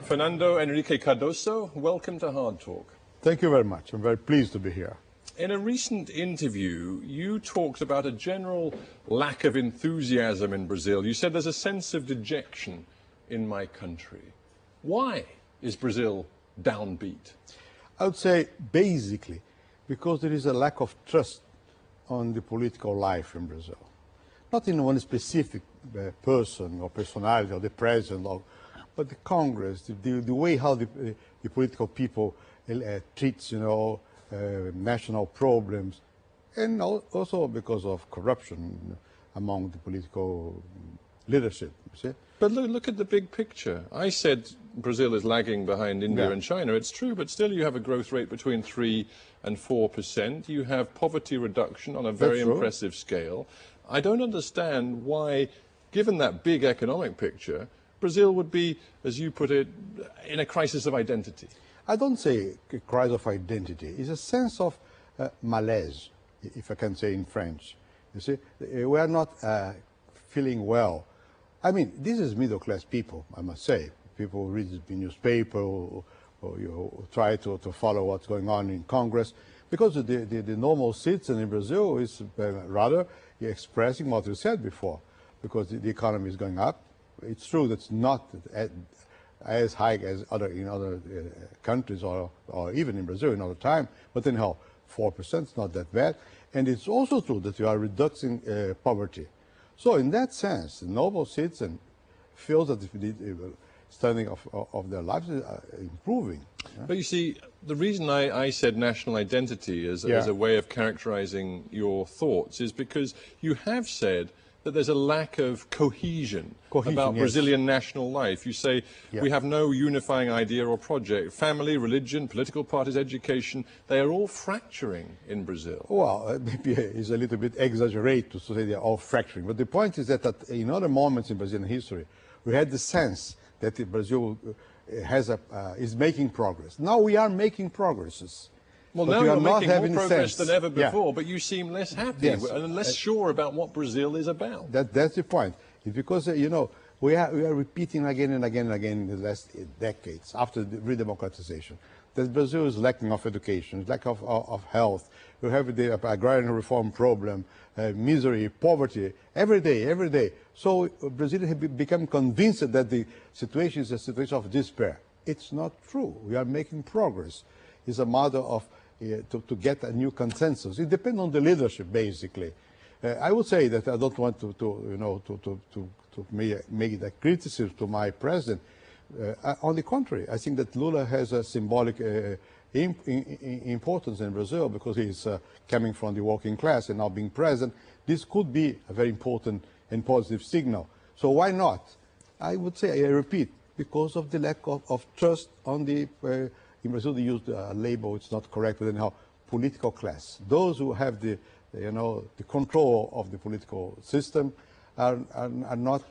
Fernando Henrique Cardoso, welcome to Hard Talk. Thank you very much. I'm very pleased to be here. In a recent interview, you talked about a general lack of enthusiasm in Brazil. You said there's a sense of dejection in my country. Why is Brazil downbeat? I would say basically because there is a lack of trust on the political life in Brazil. Not in one specific person or personality or the president, but the Congress, the way how the political people treats, national problems, and also because of corruption among the political leadership. See? But look at the big picture. I said Brazil is lagging behind India and China. It's true, but still you have a growth rate between 3 and 4%. You have poverty reduction on a very impressive scale. I don't understand why, given that big economic picture, Brazil would be, as you put it, in a crisis of identity. I don't say a crisis of identity. It's a sense of malaise, if I can say in French. You see, we are not feeling well. I mean, this is middle-class people, I must say. People who read the newspaper or try to follow what's going on in Congress. Because the normal citizen in Brazil is rather expressing what you said before. Because the economy is going up. It's true that it's not as high as in other countries or even in Brazil in other time. But anyhow, 4% is not that bad. And it's also true that you are reducing poverty. So in that sense, the normal citizen feels that the standing of their lives is improving. But you see, the reason I said national identity as a way of characterizing your thoughts is because you have said that there's a lack of cohesion about Brazilian national life. You say we have no unifying idea or project. Family, religion, political parties, education, they are all fracturing in Brazil. Well, maybe it's a little bit exaggerated to say they're all fracturing. But the point is that in other moments in Brazilian history, we had the sense that Brazil is making progress. Now we are making progresses. Well, now you're making more progress than ever before, but you seem less happy and less sure about what Brazil is about. That's the point. It's because, we are repeating again and again and again in the last decades, after the redemocratization, that Brazil is lacking of education, lack of health. We have the agrarian reform problem, misery, poverty, every day. So Brazil has become convinced that the situation is a situation of despair. It's not true. We are making progress. It's a matter of to get a new consensus. It depends on the leadership, basically. I would say that I don't want to make that criticism to my president. On the contrary, I think that Lula has a symbolic importance in Brazil because he's coming from the working class and now being president. This could be a very important and positive signal. So why not? I would say, I repeat, because of the lack of trust on the in Brazil, they use the label, it's not correct, but anyhow, political class. Those who have the control of the political system are not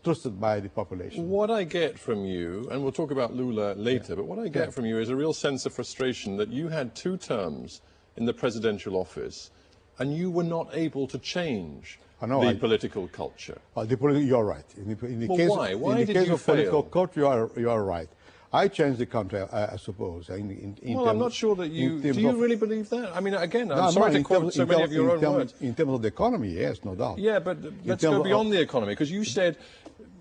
trusted by the population. What I get from you, and we'll talk about Lula later, but what I get from you is a real sense of frustration that you had 2 terms in the presidential office and you were not able to change the political culture. You're right. In the case of political culture, you are right. I changed the country, I suppose. Well, I'm not sure that you... Do you really believe that? I mean, again, I'm sorry to quote so many of your own words. In terms of the economy, yes, no doubt. Yeah, but let's go beyond the economy, because you said...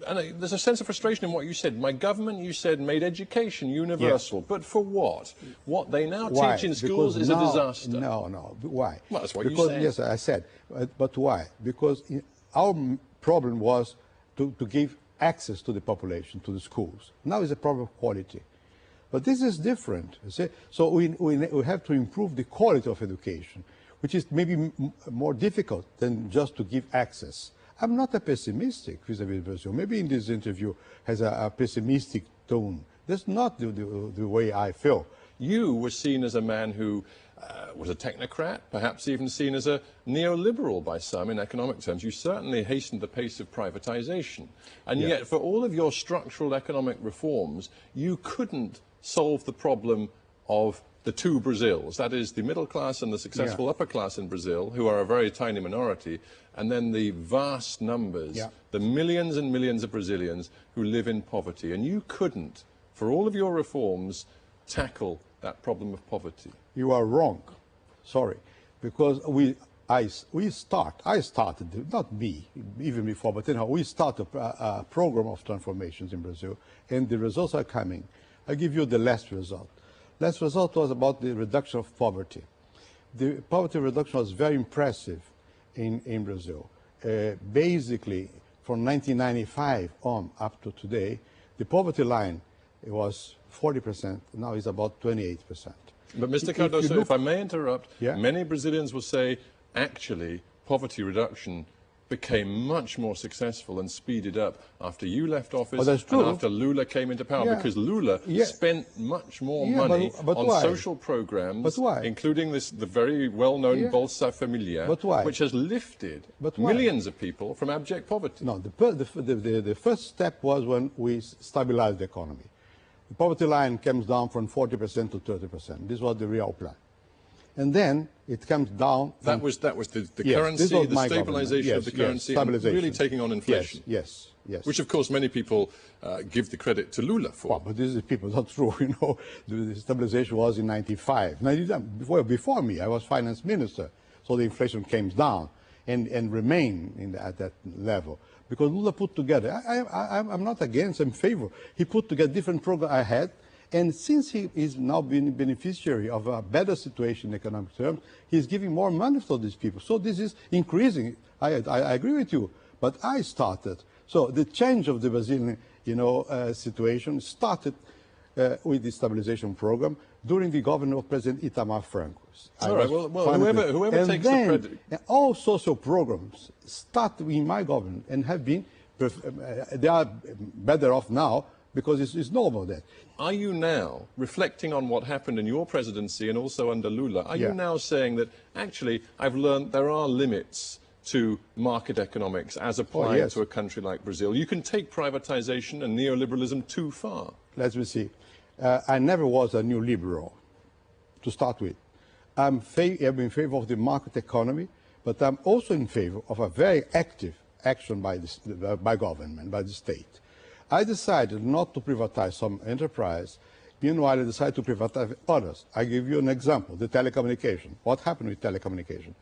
And there's a sense of frustration in what you said. My government, you said, made education universal. Yes. But for what? What they now teach in schools is a disaster. No. Why? Well, that's what you said. Yes, I said. But why? Because our problem was to give access to the population, to the schools. Now it's a problem of quality. But this is different. You see? So we have to improve the quality of education, which is maybe more difficult than just to give access. I'm not a pessimistic vis-à-vis Brazil. Maybe in this interview has a pessimistic tone. That's not the way I feel. You were seen as a man who was a technocrat, perhaps even seen as a neoliberal by some in economic terms. You certainly hastened the pace of privatization. And yet, for all of your structural economic reforms, you couldn't solve the problem of the 2 Brazils, that is the middle class and the successful upper class in Brazil, who are a very tiny minority, and then the vast numbers, the millions and millions of Brazilians who live in poverty. And you couldn't for all of your reforms, tackle that problem of poverty? You are wrong. Sorry. Because I started, not me, even before, but anyhow, we started a program of transformations in Brazil, and the results are coming. I give you the last result. Last result was about the reduction of poverty. The poverty reduction was very impressive in Brazil. Basically, from 1995 on up to today, the poverty line was 40%, now it's about 28%. But Mr. Cardoso, if I may interrupt, yeah? Many Brazilians will say, actually, poverty reduction became much more successful and speeded up after you left office and after Lula came into power, because Lula spent much more money on social programs, including the very well-known Bolsa Familia, which has lifted millions of people from abject poverty. No, the first step was when we stabilized the economy. The poverty line comes down from 40% to 30%. This was the real plan. And then it comes down. That was the currency, the stabilization of the currency, and really taking on inflation. Yes. Which, of course, many people give the credit to Lula for. Well, but this is not true. You know, the stabilization was in '95. Before me, I was finance minister, so the inflation came down and remained at that level. Because Lula put together, I'm not against, I'm in favor. He put together different programs I had. And since he is now being beneficiary of a better situation in economic terms, he's giving more money to these people. So this is increasing. I agree with you, but I started. So the change of the Brazilian, situation started with the stabilization program during the government of President Itamar Franco. All right. Well, whoever takes the credit. All social programs started in my government and have been. They are better off now. Because it's normal that. Are you now, reflecting on what happened in your presidency and also under Lula, are you now saying that, actually, I've learned there are limits to market economics as applied to a country like Brazil? You can take privatization and neoliberalism too far. Let me see. I never was a new liberal, to start with. I'm in favor of the market economy, but I'm also in favor of a very active action by government, by the state. I decided not to privatize some enterprise. Meanwhile, I decided to privatize others. I give you an example, the telecommunication. What happened with telecommunication?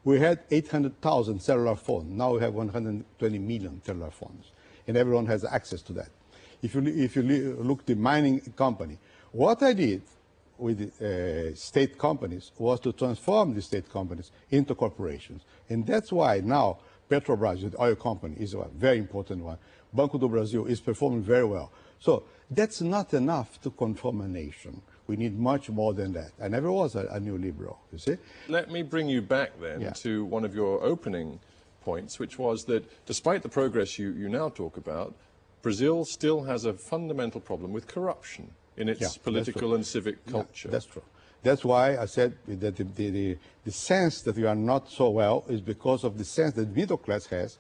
We had 800,000 cellular phones. Now we have 120 million cellular phones. And everyone has access to that. If you look at the mining company, what I did with the state companies was to transform the state companies into corporations. And that's why now Petrobras, the oil company, is a very important one. Banco do Brasil is performing very well. So that's not enough to conform a nation. We need much more than that. I never was a new liberal, you see. Let me bring you back then to one of your opening points, which was that despite the progress you now talk about, Brazil still has a fundamental problem with corruption in its political and civic culture. That's true. That's why I said that the sense that we are not so well is because of the sense that the middle class has,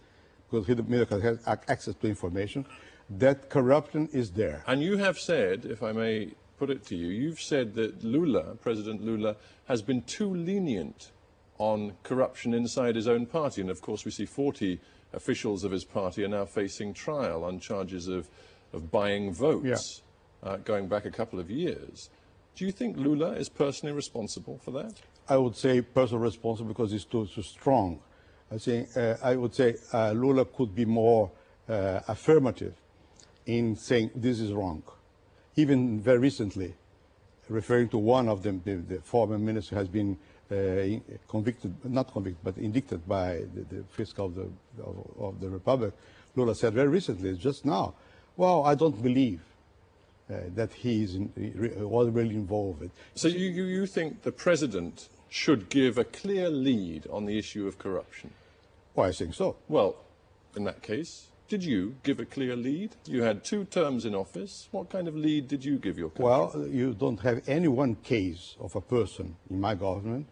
because the middle class has access to information, that corruption is there. And you have said, if I may put it to you, you've said that Lula, President Lula, has been too lenient on corruption inside his own party. And of course we see 40 officials of his party are now facing trial on charges of buying votes, going back a couple of years. Do you think Lula is personally responsible for that? I would say personally responsible because he's too strong. I would say Lula could be more affirmative in saying this is wrong. Even very recently, referring to one of them, the former minister has been indicted by the fiscal of the Republic. Lula said very recently, just now, well, I don't believe that he was really involved. So you think the president should give a clear lead on the issue of corruption? Well, I think so. Well, in that case, did you give a clear lead? You had 2 terms in office. What kind of lead did you give your country? Well, you don't have any one case of a person in my government,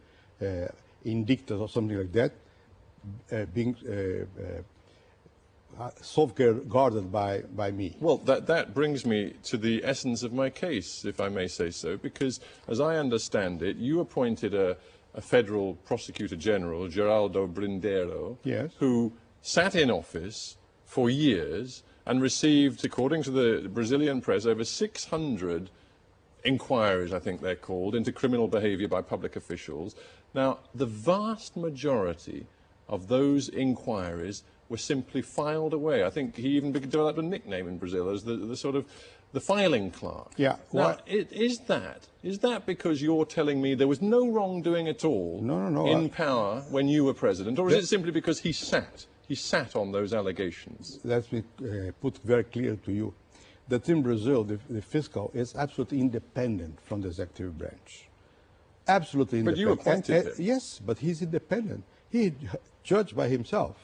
indicted or something like that, being safeguarded by me. Well, that brings me to the essence of my case, if I may say so, because as I understand it, you appointed a federal prosecutor general, Geraldo Brindero, who sat in office for years and received, according to the Brazilian press, over 600 inquiries, I think they're called, into criminal behavior by public officials. Now, the vast majority of those inquiries were simply filed away. I think he even developed a nickname in Brazil as the sort of the filing clerk. Yeah. Now, is that because you're telling me there was no wrongdoing at all in power when you were president, or is it simply because he sat on those allegations? Let me put very clear to you that in Brazil, the fiscal is absolutely independent from the executive branch. Absolutely independent. But you appointed him. Yes, but he's independent. He judged by himself.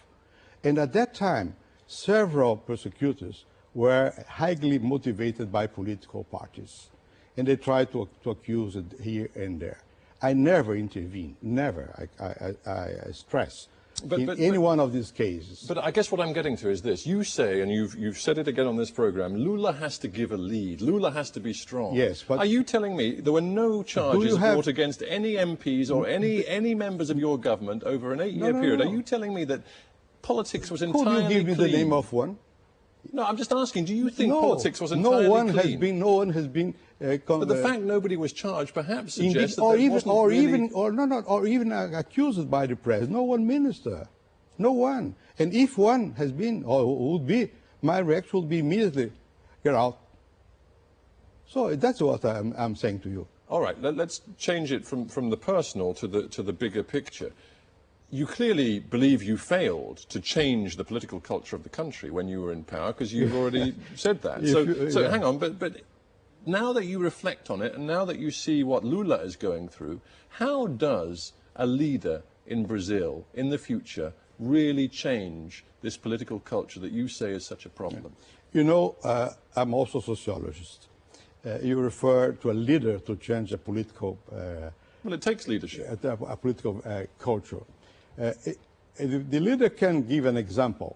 And at that time, several prosecutors were highly motivated by political parties. And they tried to accuse it here and there. I never intervened, never, I stress, in any one of these cases. But I guess what I'm getting to is this. You say, and you've said it again on this program, Lula has to give a lead. Lula has to be strong. Yes, but are you telling me there were no charges brought against any MPs or any members of your government over an 8-year period? Are you telling me that politics was entirely clean? Could you give me the name of one? No, I'm just asking, do you think politics was entirely clean? No one has been... but the fact nobody was charged perhaps suggests that or even accused by the press. No one minister. No one. And if one has been, or would be, my reaction would be immediately, get out. So that's what I'm saying to you. All right, let's change it from the personal to the bigger picture. You clearly believe you failed to change the political culture of the country when you were in power, because you've already said that. So hang on, but now that you reflect on it, and now that you see what Lula is going through, how does a leader in Brazil in the future really change this political culture that you say is such a problem? You know, I'm also a sociologist. You refer to a leader to change a political... well, it takes leadership. A political culture. The leader can give an example,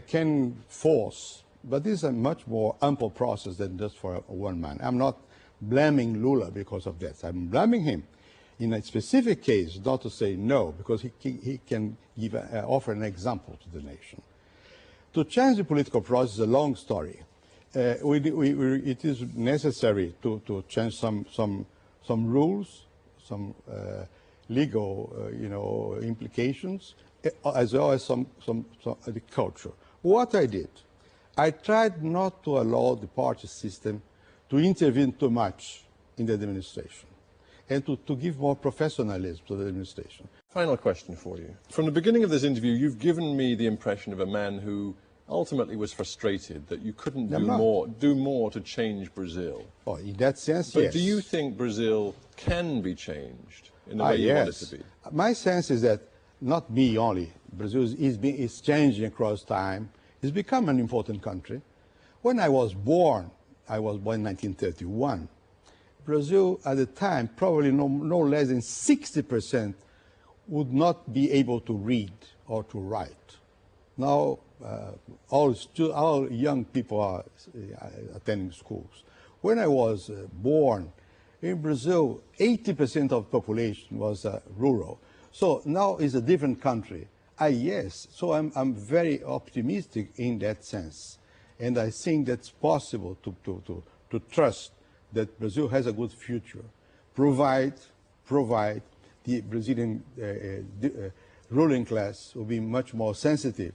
can force, but this is a much more ample process than just for one man. I'm not blaming Lula because of that. I'm blaming him in a specific case, not to say no, because he can give offer an example to the nation. To change the political process is a long story. It is necessary to change some rules, some legal, implications, as well as some the culture. What I did, I tried not to allow the party system to intervene too much in the administration, and to give more professionalism to the administration. Final question for you. From the beginning of this interview, you've given me the impression of a man who ultimately was frustrated that you couldn't do more to change Brazil. Oh, in that sense, but yes. Do you think Brazil can be changed in the way you want it to be? My sense is that not me only. Brazil is changing across time. It's become an important country. When I was born in 1931. Brazil at the time, probably no less than 60% would not be able to read or to write. Now, all young people are attending schools. When I was born in Brazil, 80% of the population was rural. So now it's a different country. Yes, so I'm very optimistic in that sense. And I think that's possible to trust that Brazil has a good future, provide the Brazilian ruling class will be much more sensitive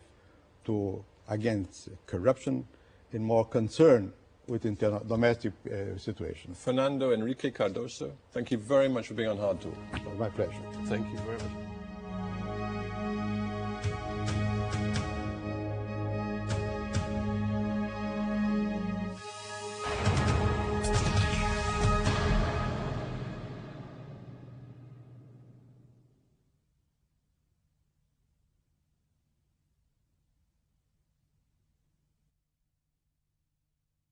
against corruption and more concerned with internal domestic situation. Fernando Henrique Cardoso, thank you very much for being on Hard Talk. My pleasure. Thank you very much.